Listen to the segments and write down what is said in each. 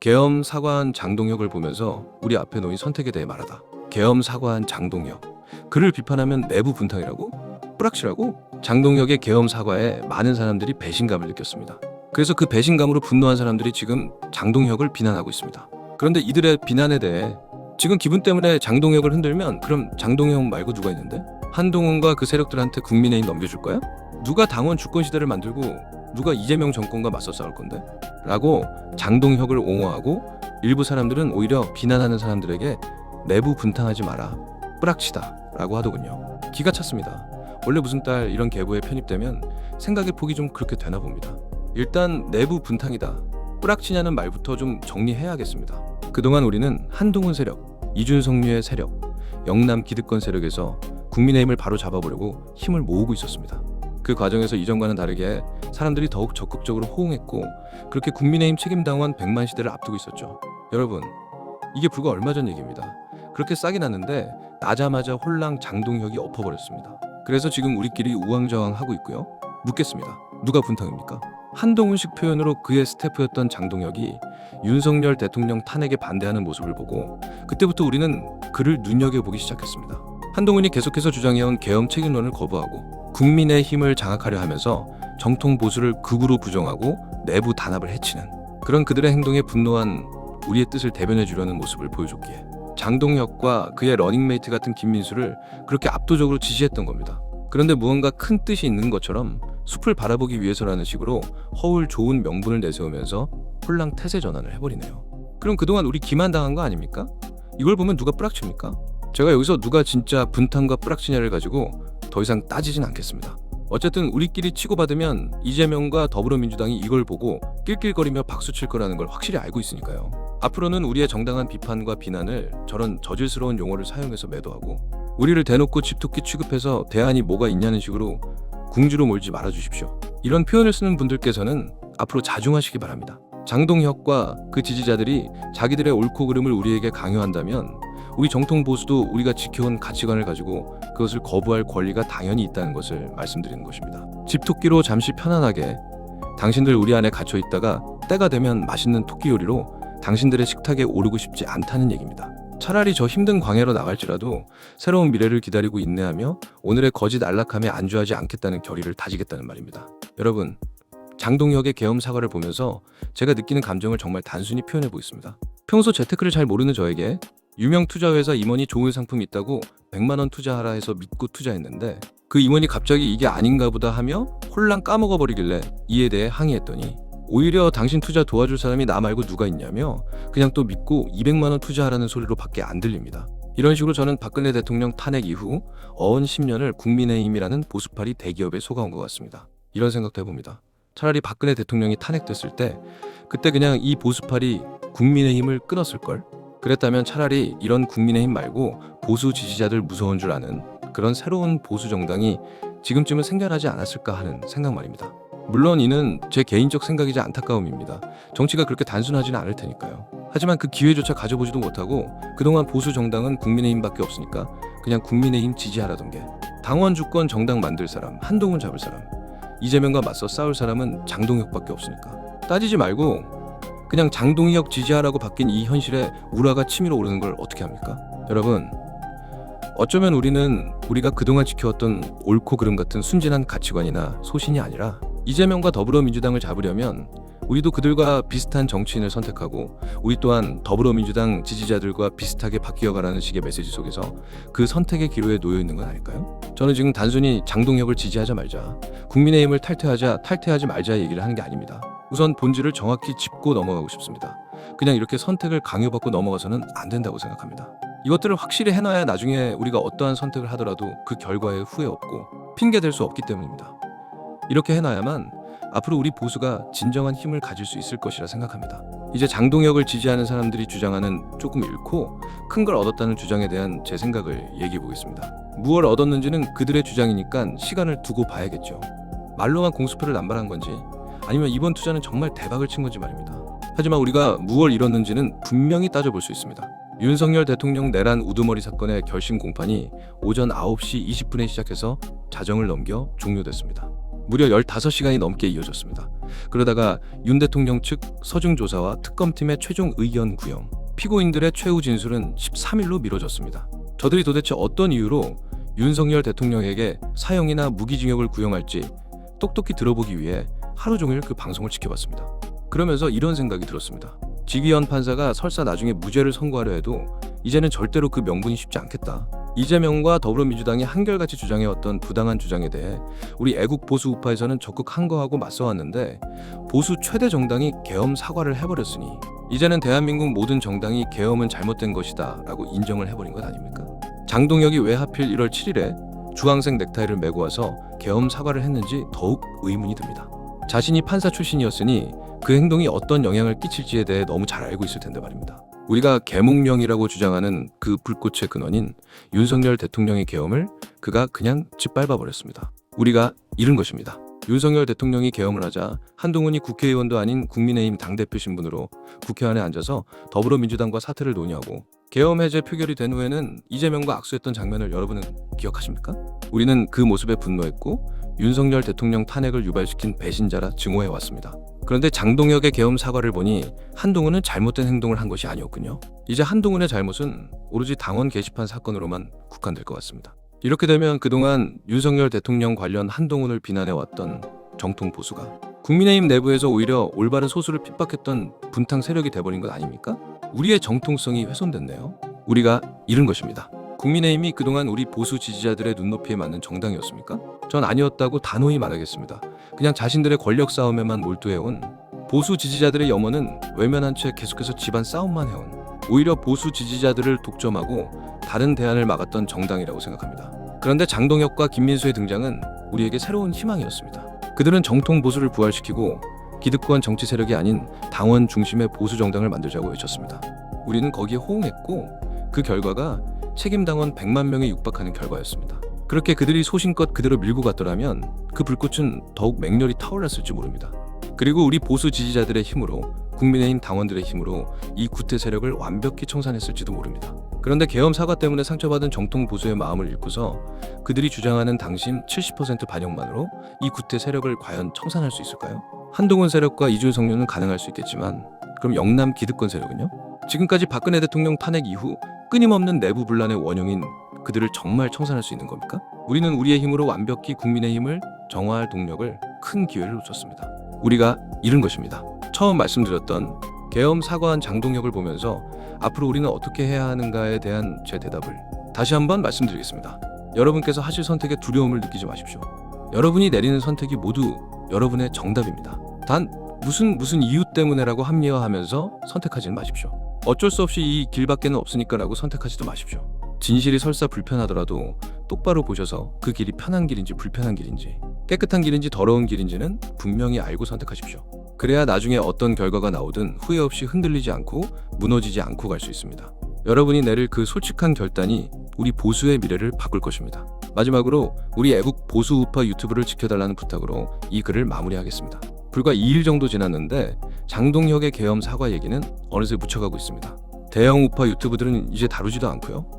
계엄 사과한 장동혁을 보면서 우리 앞에 놓인 선택에 대해 말하다. 계엄 사과한 장동혁. 그를 비판하면 내부 분탕이라고? 뿌락치라고? 장동혁의 계엄 사과에 많은 사람들이 배신감을 느꼈습니다. 그래서 그 배신감으로 분노한 사람들이 지금 장동혁을 비난하고 있습니다. 그런데 이들의 비난에 대해 지금 기분 때문에 장동혁을 흔들면 그럼 장동혁 말고 누가 있는데? 한동훈과 그 세력들한테 국민의힘 넘겨줄 거야? 누가 당원 주권 시대를 만들고 누가 이재명 정권과 맞서 싸울 건데? 라고 장동혁을 옹호하고 일부 사람들은 오히려 비난하는 사람들에게 내부 분탕하지 마라, 뿌락치다 라고 하더군요. 기가 찼습니다. 원래 무슨 딸 이런 계보에 편입되면 생각의 폭이 좀 그렇게 되나 봅니다. 일단 내부 분탕이다, 뿌락치냐는 말부터 좀 정리해야겠습니다. 그동안 우리는 한동훈 세력, 이준석류의 세력, 영남 기득권 세력에서 국민의힘을 바로 잡아보려고 힘을 모으고 있었습니다. 그 과정에서 이전과는 다르게 사람들이 더욱 적극적으로 호응했고 그렇게 국민의힘 책임당원 100만 시대를 앞두고 있었죠. 여러분, 이게 불과 얼마 전 얘기입니다. 그렇게 싹이 났는데 나자마자 홀랑 장동혁이 엎어버렸습니다. 그래서 지금 우리끼리 우왕좌왕하고 있고요. 묻겠습니다. 누가 분탕입니까? 한동훈식 표현으로 그의 스태프였던 장동혁이 윤석열 대통령 탄핵에 반대하는 모습을 보고 그때부터 우리는 그를 눈여겨보기 시작했습니다. 한동훈이 계속해서 주장해온 계엄 책임론을 거부하고 국민의 힘을 장악하려 하면서 정통 보수를 극으로 부정하고 내부 단합을 해치는 그런 그들의 행동에 분노한 우리의 뜻을 대변해 주려는 모습을 보여줬기에 장동혁과 그의 러닝메이트 같은 김민수를 그렇게 압도적으로 지지했던 겁니다. 그런데 무언가 큰 뜻이 있는 것처럼 숲을 바라보기 위해서라는 식으로 허울 좋은 명분을 내세우면서 홀랑 태세 전환을 해버리네요. 그럼 그동안 우리 기만당한 거 아닙니까? 이걸 보면 누가 뿌락칩니까? 제가 여기서 누가 진짜 분탕과 뿌락치냐를 가지고 더 이상 따지진 않겠습니다. 어쨌든 우리끼리 치고받으면 이재명과 더불어민주당이 이걸 보고 낄낄거리며 박수칠 거라는 걸 확실히 알고 있으니까요. 앞으로는 우리의 정당한 비판과 비난을 저런 저질스러운 용어를 사용해서 매도하고 우리를 대놓고 집토끼 취급해서 대안이 뭐가 있냐는 식으로 궁지로 몰지 말아주십시오. 이런 표현을 쓰는 분들께서는 앞으로 자중하시기 바랍니다. 장동혁과 그 지지자들이 자기들의 옳고 그름을 우리에게 강요한다면 우리 정통 보수도 우리가 지켜온 가치관을 가지고 그것을 거부할 권리가 당연히 있다는 것을 말씀드리는 것입니다. 집토끼로 잠시 편안하게 당신들 우리 안에 갇혀 있다가 때가 되면 맛있는 토끼 요리로 당신들의 식탁에 오르고 싶지 않다는 얘기입니다. 차라리 저 힘든 광야로 나갈지라도 새로운 미래를 기다리고 인내하며 오늘의 거짓 안락함에 안주하지 않겠다는 결의를 다지겠다는 말입니다. 여러분, 장동혁의 계엄 사과를 보면서 제가 느끼는 감정을 정말 단순히 표현해 보겠습니다. 평소 재테크를 잘 모르는 저에게 유명 투자회사 임원이 좋은 상품이 있다고 100만 원 투자하라 해서 믿고 투자했는데 그 임원이 갑자기 이게 아닌가 보다 하며 홀랑 까먹어버리길래 이에 대해 항의했더니 오히려 당신 투자 도와줄 사람이 나 말고 누가 있냐며 그냥 또 믿고 200만 원 투자하라는 소리로 밖에 안 들립니다. 이런 식으로 저는 박근혜 대통령 탄핵 이후 어언 10년을 국민의힘이라는 보수파리 대기업에 속아온 것 같습니다. 이런 생각도 해봅니다. 차라리 박근혜 대통령이 탄핵됐을 때 그때 그냥 이 보수파리 국민의힘을 끊었을걸? 그랬다면 차라리 이런 국민의힘 말고 보수 지지자들 무서운 줄 아는 그런 새로운 보수 정당이 지금쯤은 생겨나지 않았을까 하는 생각 말입니다. 물론 이는 제 개인적 생각이자 안타까움입니다. 정치가 그렇게 단순하지는 않을 테니까요. 하지만 그 기회조차 가져보지도 못하고 그동안 보수 정당은 국민의힘밖에 없으니까 그냥 국민의힘 지지하라던 게 당원 주권 정당 만들 사람, 한동훈 잡을 사람, 이재명과 맞서 싸울 사람은 장동혁밖에 없으니까 따지지 말고 그냥 장동혁 지지하라고 바뀐 이 현실에 우라가 치밀어 오르는 걸 어떻게 합니까? 여러분, 어쩌면 우리는 우리가 그동안 지켜왔던 옳고 그름 같은 순진한 가치관이나 소신이 아니라 이재명과 더불어민주당을 잡으려면 우리도 그들과 비슷한 정치인을 선택하고 우리 또한 더불어민주당 지지자들과 비슷하게 바뀌어가라는 식의 메시지 속에서 그 선택의 기로에 놓여 있는 건 아닐까요? 저는 지금 단순히 장동혁을 지지하자 말자, 국민의힘을 탈퇴하지 말자 얘기를 하는 게 아닙니다. 우선 본질을 정확히 짚고 넘어가고 싶습니다. 그냥 이렇게 선택을 강요받고 넘어가서는 안 된다고 생각합니다. 이것들을 확실히 해놔야 나중에 우리가 어떠한 선택을 하더라도 그 결과에 후회 없고 핑계댈 수 없기 때문입니다. 이렇게 해놔야만 앞으로 우리 보수가 진정한 힘을 가질 수 있을 것이라 생각합니다. 이제 장동혁을 지지하는 사람들이 주장하는 조금 잃고 큰 걸 얻었다는 주장에 대한 제 생각을 얘기해 보겠습니다. 무엇을 얻었는지는 그들의 주장이니까 시간을 두고 봐야겠죠. 말로만 공수표를 남발한 건지 아니면 이번 투자는 정말 대박을 친 건지 말입니다. 하지만 우리가 무엇을 잃었는지는 분명히 따져볼 수 있습니다. 윤석열 대통령 내란 우두머리 사건의 결심 공판이 오전 9시 20분에 시작해서 자정을 넘겨 종료됐습니다. 무려 15시간이 넘게 이어졌습니다. 그러다가 윤 대통령 측 서중 조사와 특검팀의 최종 의견 구형, 피고인들의 최후 진술은 13일로 미뤄졌습니다. 저들이 도대체 어떤 이유로 윤석열 대통령에게 사형이나 무기징역을 구형할지 똑똑히 들어보기 위해 하루 종일 그 방송을 지켜봤습니다. 그러면서 이런 생각이 들었습니다. 지기현 판사가 설사 나중에 무죄를 선고하려 해도 이제는 절대로 그 명분이 쉽지 않겠다. 이재명과 더불어민주당이 한결같이 주장해왔던 부당한 주장에 대해 우리 애국 보수 우파에서는 적극 항거하고 맞서왔는데 보수 최대 정당이 계엄 사과를 해버렸으니 이제는 대한민국 모든 정당이 계엄은 잘못된 것이다 라고 인정을 해버린 것 아닙니까? 장동혁이 왜 하필 1월 7일에 주황색 넥타이를 메고 와서 계엄 사과를 했는지 더욱 의문이 듭니다. 자신이 판사 출신이었으니 그 행동이 어떤 영향을 끼칠지에 대해 너무 잘 알고 있을 텐데 말입니다. 우리가 계몽령이라고 주장하는 그 불꽃의 근원인 윤석열 대통령의 계엄을 그가 그냥 짓밟아버렸습니다. 우리가 잃은 것입니다. 윤석열 대통령이 계엄을 하자 한동훈이 국회의원도 아닌 국민의힘 당대표 신분으로 국회 안에 앉아서 더불어민주당과 사태를 논의하고 계엄 해제 표결이 된 후에는 이재명과 악수했던 장면을 여러분은 기억하십니까? 우리는 그 모습에 분노했고 윤석열 대통령 탄핵을 유발시킨 배신자라 증오해왔습니다. 그런데 장동혁의 계엄 사과를 보니 한동훈은 잘못된 행동을 한 것이 아니었군요. 이제 한동훈의 잘못은 오로지 당원 게시판 사건으로만 국한될 것 같습니다. 이렇게 되면 그동안 윤석열 대통령 관련 한동훈을 비난해왔던 정통 보수가 국민의힘 내부에서 오히려 올바른 소수를 핍박했던 분탕 세력이 돼버린 것 아닙니까? 우리의 정통성이 훼손됐네요. 우리가 잃은 것입니다. 국민의힘이 그동안 우리 보수 지지자들의 눈높이에 맞는 정당이었습니까? 전 아니었다고 단호히 말하겠습니다. 그냥 자신들의 권력 싸움에만 몰두해온 보수 지지자들의 염원은 외면한 채 계속해서 집안 싸움만 해온 오히려 보수 지지자들을 독점하고 다른 대안을 막았던 정당이라고 생각합니다. 그런데 장동혁과 김민수의 등장은 우리에게 새로운 희망이었습니다. 그들은 정통 보수를 부활시키고 기득권 정치 세력이 아닌 당원 중심의 보수 정당을 만들자고 외쳤습니다. 우리는 거기에 호응했고 그 결과가 책임당원 100만 명에 육박하는 결과였습니다. 그렇게 그들이 소신껏 그대로 밀고 갔더라면 그 불꽃은 더욱 맹렬히 타올랐을지 모릅니다. 그리고 우리 보수 지지자들의 힘으로 국민의힘 당원들의 힘으로 이 구태 세력을 완벽히 청산했을지도 모릅니다. 그런데 계엄 사과 때문에 상처받은 정통 보수의 마음을 읽고서 그들이 주장하는 당심 70% 반영만으로 이 구태 세력을 과연 청산할 수 있을까요? 한동훈 세력과 이준석류는 가능할 수 있겠지만 그럼 영남 기득권 세력은요? 지금까지 박근혜 대통령 탄핵 이후 끊임없는 내부 분란의 원흉인 그들을 정말 청산할 수 있는 겁니까? 우리는 우리의 힘으로 완벽히 국민의힘을 정화할 동력을 큰 기회를 놓쳤습니다. 우리가 잃은 것입니다. 처음 말씀드렸던 계엄 사과한 장동혁을 보면서 앞으로 우리는 어떻게 해야 하는가에 대한 제 대답을 다시 한번 말씀드리겠습니다. 여러분께서 하실 선택에 두려움을 느끼지 마십시오. 여러분이 내리는 선택이 모두 여러분의 정답입니다. 단 무슨 이유 때문에라고 합리화하면서 선택하지는 마십시오. 어쩔 수 없이 이 길밖에는 없으니까라고 선택하지도 마십시오. 진실이 설사 불편하더라도 똑바로 보셔서 그 길이 편한 길인지 불편한 길인지 깨끗한 길인지 더러운 길인지는 분명히 알고 선택하십시오. 그래야 나중에 어떤 결과가 나오든 후회 없이 흔들리지 않고 무너지지 않고 갈 수 있습니다. 여러분이 내릴 그 솔직한 결단이 우리 보수의 미래를 바꿀 것입니다. 마지막으로 우리 애국 보수 우파 유튜브를 지켜달라는 부탁으로 이 글을 마무리하겠습니다. 불과 2일 정도 지났는데 장동혁의 계엄 사과 얘기는 어느새 묻혀가고 있습니다. 대형 우파 유튜브들은 이제 다루지도 않고요.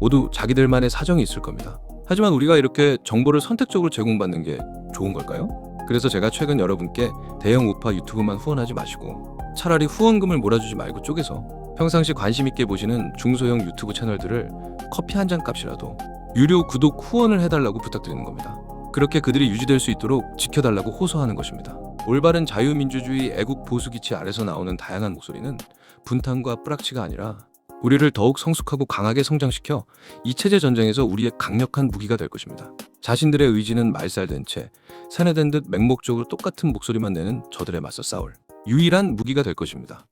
모두 자기들만의 사정이 있을 겁니다. 하지만 우리가 이렇게 정보를 선택적으로 제공받는 게 좋은 걸까요? 그래서 제가 최근 여러분께 대형 우파 유튜브만 후원하지 마시고 차라리 후원금을 몰아주지 말고 쪼개서 평상시 관심 있게 보시는 중소형 유튜브 채널들을 커피 한 잔 값이라도 유료 구독 후원을 해달라고 부탁드리는 겁니다. 그렇게 그들이 유지될 수 있도록 지켜달라고 호소하는 것입니다. 올바른 자유민주주의 애국 보수 기치 아래서 나오는 다양한 목소리는 분탕과 뿌락치가 아니라 우리를 더욱 성숙하고 강하게 성장시켜 이 체제 전쟁에서 우리의 강력한 무기가 될 것입니다. 자신들의 의지는 말살된 채 세뇌된 듯 맹목적으로 똑같은 목소리만 내는 저들에 맞서 싸울 유일한 무기가 될 것입니다.